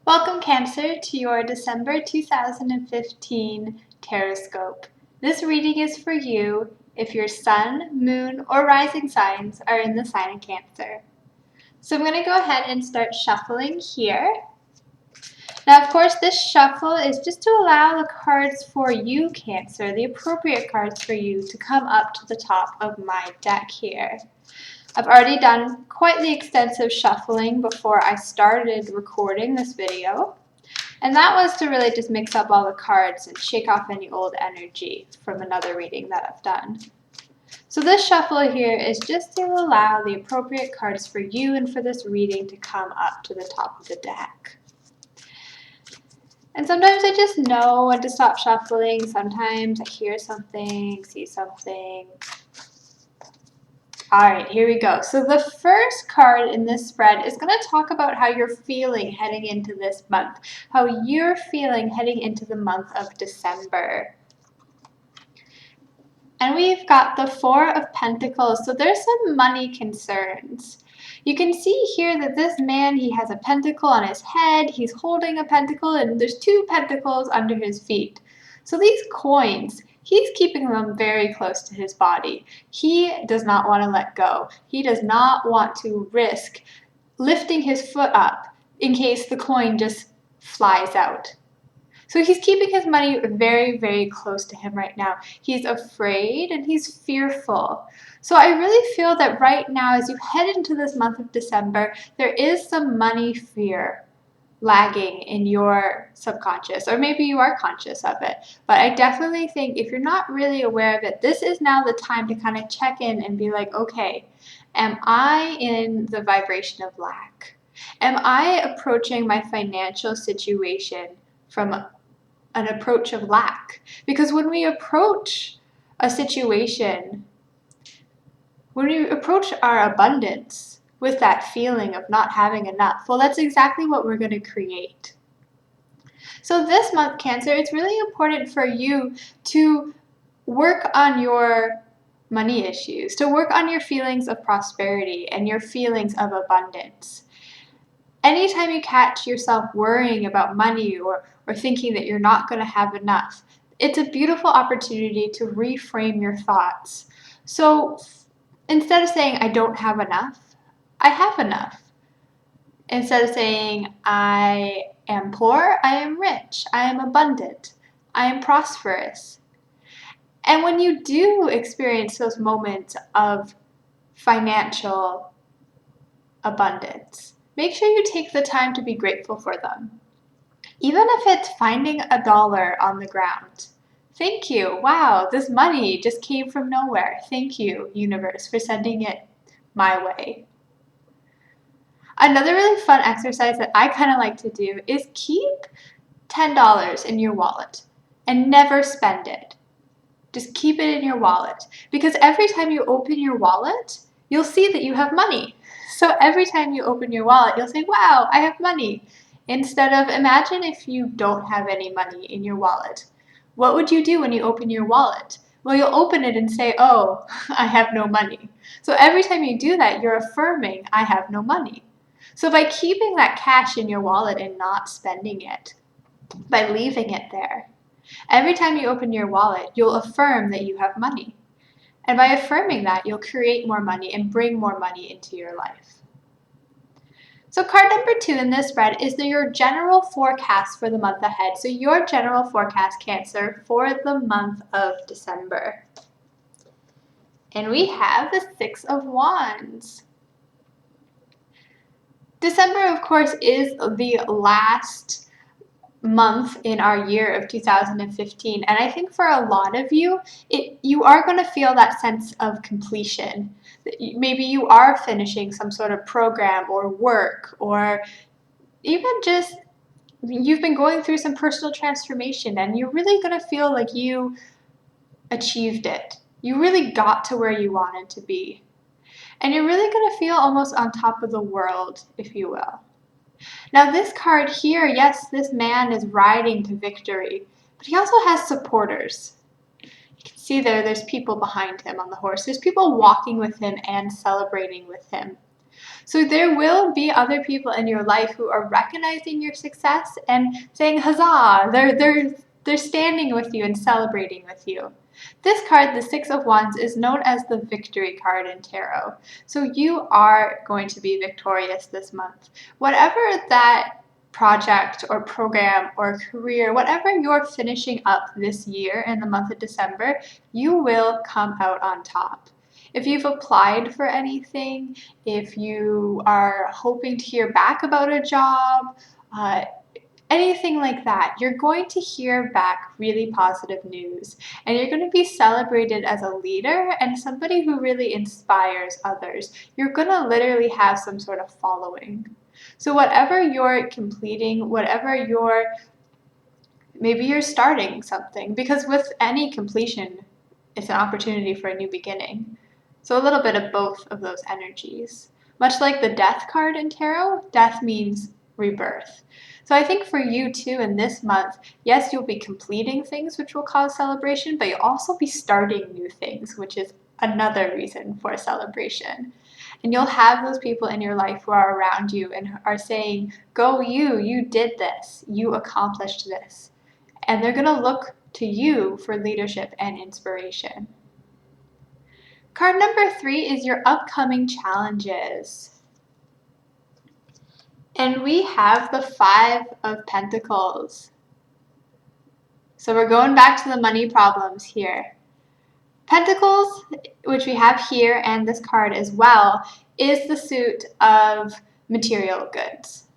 Welcome, Cancer, to your December 2015 Tarotscope. This reading is for you if your sun, moon, or rising signs are in the sign of Cancer. So I'm going to go ahead and start shuffling here. Now, of course, this shuffle is just to allow the cards for you, Cancer, the appropriate cards for you, to come up to the top of my deck here. I've already done quite the extensive shuffling before I started recording this video, and that was to really just mix up all the cards and shake off any old energy from another reading that I've done. So this shuffle here is just to allow the appropriate cards for you and for this reading to come up to the top of the deck. And sometimes I just know when to stop shuffling. Sometimes I hear something, see something. All right, here we go. So the first card in this spread is going to talk about how you're feeling heading into this month, how you're feeling heading into the month of December. And we've got the Four of Pentacles, so there's some money concerns. You can see here that this man, he has a pentacle on his head, he's holding a pentacle, and there's two pentacles under his feet. So these coins, he's keeping them very close to his body. He does not want to let go. He does not want to risk lifting his foot up in case the coin just flies out. So he's keeping his money very, very close to him right now. He's afraid and he's fearful. So I really feel that right now, as you head into this month of December, there is some money fear lagging in your subconscious, or maybe you are conscious of it. But I definitely think if you're not really aware of it, this is now the time to kind of check in and be like, okay, am I in the vibration of lack? Am I approaching my financial situation from an approach of lack? Because when we approach a situation, when we approach our abundance with that feeling of not having enough, well, that's exactly what we're going to create. So this month, Cancer, it's really important for you to work on your money issues, to work on your feelings of prosperity and your feelings of abundance. Anytime you catch yourself worrying about money or thinking that you're not going to have enough, it's a beautiful opportunity to reframe your thoughts. So instead of saying, I don't have enough, I have enough. Instead of saying, I am poor, I am rich, I am abundant, I am prosperous. And when you do experience those moments of financial abundance, make sure you take the time to be grateful for them. Even if it's finding $1 on the ground. Thank you. Wow, this money just came from nowhere. Thank you, universe, for sending it my way. Another really fun exercise that I kind of like to do is keep $10 in your wallet and never spend it. Just keep it in your wallet, because every time you open your wallet, you'll see that you have money. So every time you open your wallet, you'll say, wow, I have money. Instead of, imagine if you don't have any money in your wallet. What would you do when you open your wallet? Well, you'll open it and say, oh, I have no money. So every time you do that, you're affirming, I have no money. So by keeping that cash in your wallet and not spending it, by leaving it there, every time you open your wallet, you'll affirm that you have money. And by affirming that, you'll create more money and bring more money into your life. So card number 2 in this spread is your general forecast for the month ahead. So your general forecast, Cancer, for the month of December. And we have the 6 of Wands. December, of course, is the last month in our year of 2015, and I think for a lot of you, you are going to feel that sense of completion. Maybe you are finishing some sort of program or work, or even just you've been going through some personal transformation, and you're really going to feel like you achieved it. You really got to where you wanted to be. And you're really going to feel almost on top of the world, if you will. Now this card here, yes, this man is riding to victory, but he also has supporters. You can see there's people behind him on the horse. There's people walking with him and celebrating with him. So there will be other people in your life who are recognizing your success and saying huzzah. They're standing with you and celebrating with you. This card, the Six of Wands, is known as the victory card in tarot. So you are going to be victorious this month. Whatever that project or program or career, whatever you're finishing up this year in the month of December, you will come out on top. If you've applied for anything, if you are hoping to hear back about a job, anything like that, you're going to hear back really positive news, and you're going to be celebrated as a leader and somebody who really inspires others. You're going to literally have some sort of following. So whatever you're completing, maybe you're starting something, because with any completion, it's an opportunity for a new beginning. So a little bit of both of those energies. Much like the Death card in tarot, death means rebirth. So I think for you too in this month, yes, you'll be completing things which will cause celebration, but you'll also be starting new things, which is another reason for celebration. And you'll have those people in your life who are around you and are saying, go you did this, you accomplished this. And they're going to look to you for leadership and inspiration. Card number 3 is your upcoming challenges. And we have the Five of Pentacles. So we're going back to the money problems here. Pentacles, which we have here and this card as well, is the suit of material goods.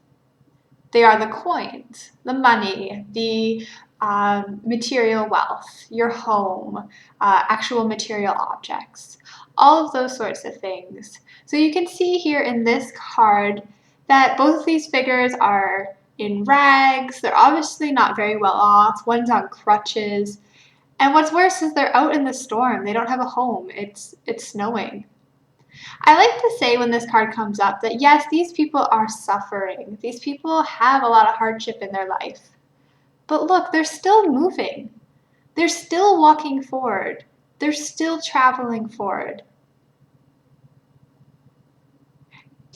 They are the coins, the money, the material wealth, your home, actual material objects, all of those sorts of things. So you can see here in this card that both of these figures are in rags. They're obviously not very well off. One's on crutches. And what's worse is they're out in the storm. They don't have a home. It's snowing. I like to say when this card comes up that yes, these people are suffering. These people have a lot of hardship in their life. But look, they're still moving. They're still walking forward. They're still traveling forward.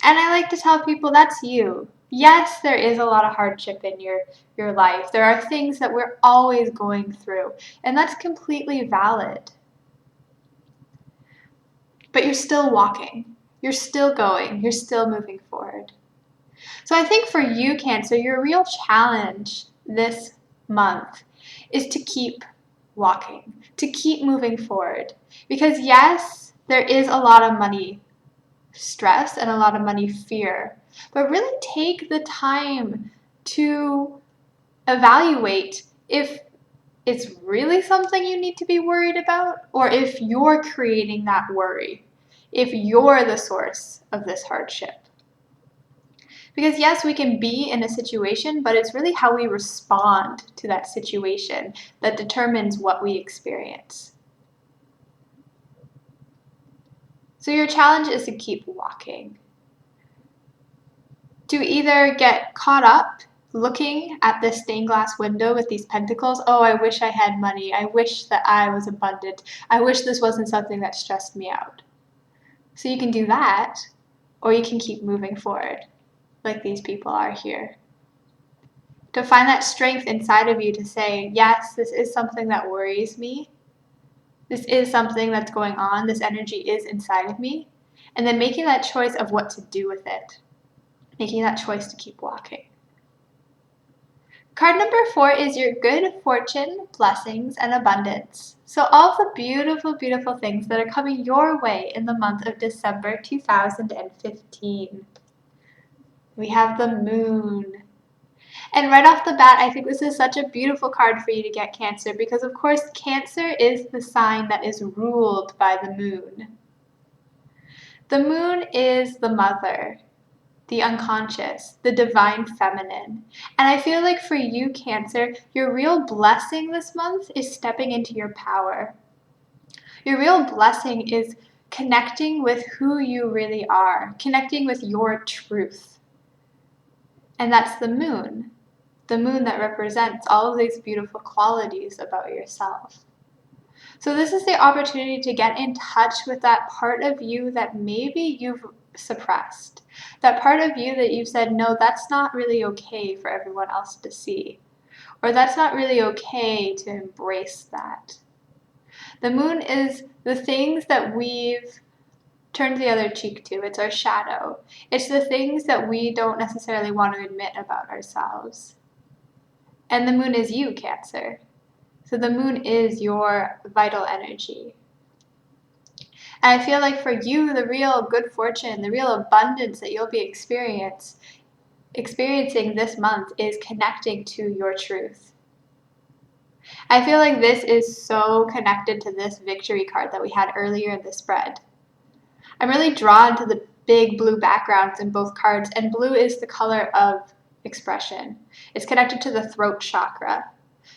And I like to tell people that's you. Yes, there is a lot of hardship in your life. There are things that we're always going through, and that's completely valid. But you're still walking. You're still going. You're still moving forward. So I think for you, Cancer, your real challenge this month is to keep walking, to keep moving forward. Because yes, there is a lot of money stress and a lot of money fear, but really take the time to evaluate if it's really something you need to be worried about, or if you're creating that worry, if you're the source of this hardship. Because yes, we can be in a situation, but it's really how we respond to that situation that determines what we experience. So your challenge is to keep walking. To either get caught up looking at this stained glass window with these pentacles, oh, I wish I had money. I wish that I was abundant. I wish this wasn't something that stressed me out. So you can do that, or you can keep moving forward like these people are here. To find that strength inside of you to say, yes, this is something that worries me. This is something that's going on. This energy is inside of me. And then making that choice of what to do with it. Making that choice to keep walking. Card number 4 is your good fortune, blessings, and abundance. So all the beautiful, beautiful things that are coming your way in the month of December 2015. We have the moon. And right off the bat, I think this is such a beautiful card for you to get, Cancer, because of course Cancer is the sign that is ruled by the moon. The moon is the mother, the unconscious, the divine feminine. And I feel like for you, Cancer, your real blessing this month is stepping into your power. Your real blessing is connecting with who you really are, connecting with your truth. And that's the moon that represents all of these beautiful qualities about yourself. So this is the opportunity to get in touch with that part of you that maybe you've suppressed. That part of you that you've said, no, that's not really okay for everyone else to see. Or that's not really okay to embrace that. The moon is the things that we've turned the other cheek to. It's our shadow. It's the things that we don't necessarily want to admit about ourselves. And the moon is you, Cancer. So the moon is your vital energy. And I feel like for you, the real good fortune, the real abundance that you'll be experiencing this month is connecting to your truth. I feel like this is so connected to this victory card that we had earlier in the spread. I'm really drawn to the big blue backgrounds in both cards, and blue is the color of expression. It's connected to the throat chakra.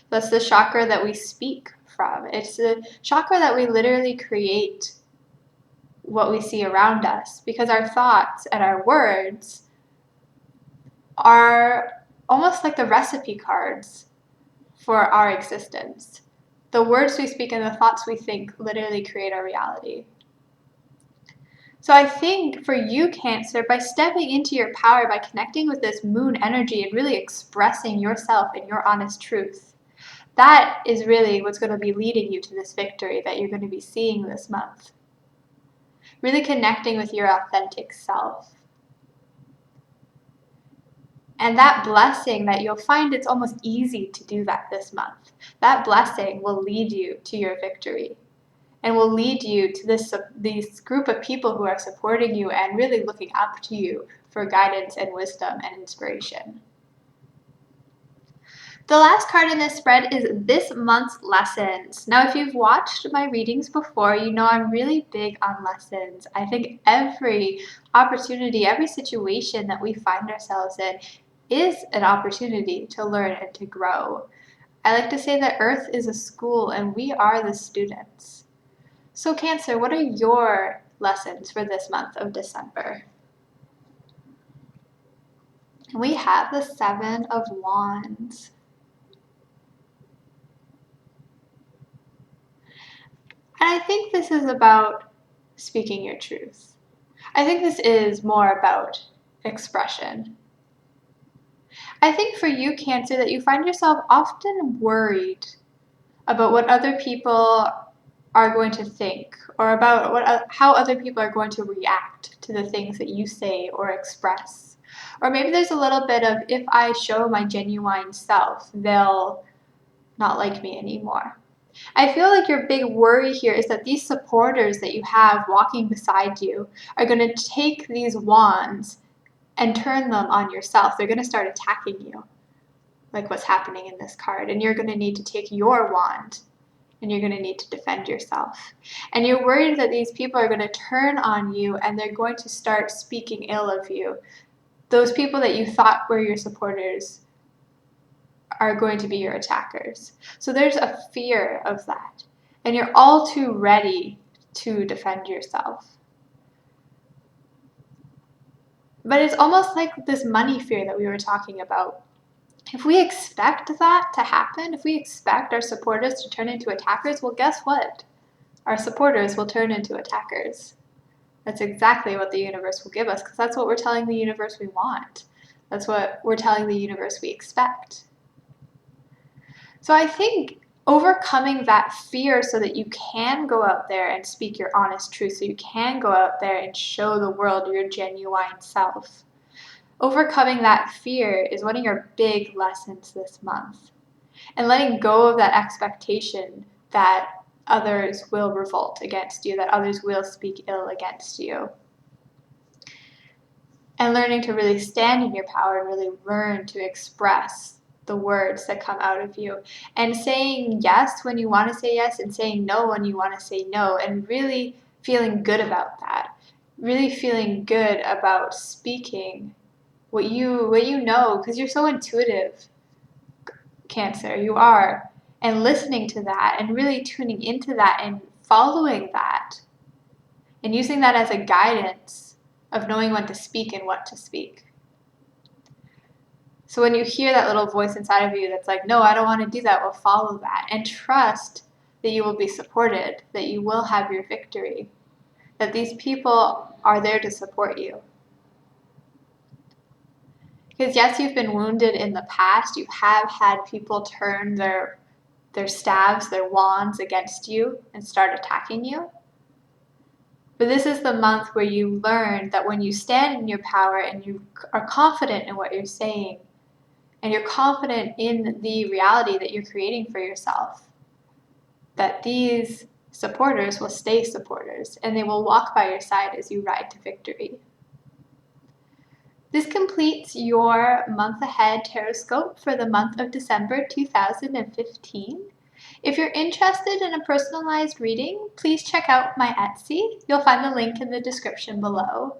That's the chakra that we speak from. It's the chakra that we literally create what we see around us, because our thoughts and our words are almost like the recipe cards for our existence. The words we speak and the thoughts we think literally create our reality. So I think for you, Cancer, by stepping into your power, by connecting with this moon energy and really expressing yourself and your honest truth, that is really what's going to be leading you to this victory that you're going to be seeing this month. Really connecting with your authentic self. And that blessing that you'll find, it's almost easy to do that this month. That blessing will lead you to your victory and will lead you to this group of people who are supporting you and really looking up to you for guidance and wisdom and inspiration. The last card in this spread is this month's lessons. Now, if you've watched my readings before, you know I'm really big on lessons. I think every opportunity, every situation that we find ourselves in is an opportunity to learn and to grow. I like to say that Earth is a school and we are the students. So Cancer, what are your lessons for this month of December? We have the Seven of Wands. And I think this is about speaking your truth. I think this is more about expression. I think for you, Cancer, that you find yourself often worried about what other people are going to think, or about how other people are going to react to the things that you say or express. Or maybe there's a little bit of, if I show my genuine self, they'll not like me anymore. I feel like your big worry here is that these supporters that you have walking beside you are going to take these wands and turn them on yourself. They're going to start attacking you, like what's happening in this card. And you're going to need to take your wand and you're going to need to defend yourself. And you're worried that these people are going to turn on you and they're going to start speaking ill of you. Those people that you thought were your supporters are going to be your attackers. So there's a fear of that. And you're all too ready to defend yourself. But it's almost like this money fear that we were talking about. If we expect that to happen, if we expect our supporters to turn into attackers, well, guess what? Our supporters will turn into attackers. That's exactly what the universe will give us, because that's what we're telling the universe we want. That's what we're telling the universe we expect. So I think overcoming that fear so that you can go out there and speak your honest truth, so you can go out there and show the world your genuine self. Overcoming that fear is one of your big lessons this month. And letting go of that expectation that others will revolt against you, that others will speak ill against you. And learning to really stand in your power and really learn to express the words that come out of you, and saying yes when you want to say yes and saying no when you want to say no, and really feeling good about that. Really feeling good about speaking what you know, because you're so intuitive, Cancer, you are, and listening to that and really tuning into that and following that and using that as a guidance of knowing when to speak and what to speak. So when you hear that little voice inside of you that's like, no, I don't want to do that, well, follow that and trust that you will be supported, that you will have your victory, that these people are there to support you. Because yes, you've been wounded in the past. You have had people turn their staves, their wands against you and start attacking you. But this is the month where you learn that when you stand in your power and you are confident in what you're saying, and you're confident in the reality that you're creating for yourself, that these supporters will stay supporters and they will walk by your side as you ride to victory. This completes your month ahead Tarotscope for the month of December 2015. If you're interested in a personalized reading, please check out my Etsy. You'll find the link in the description below.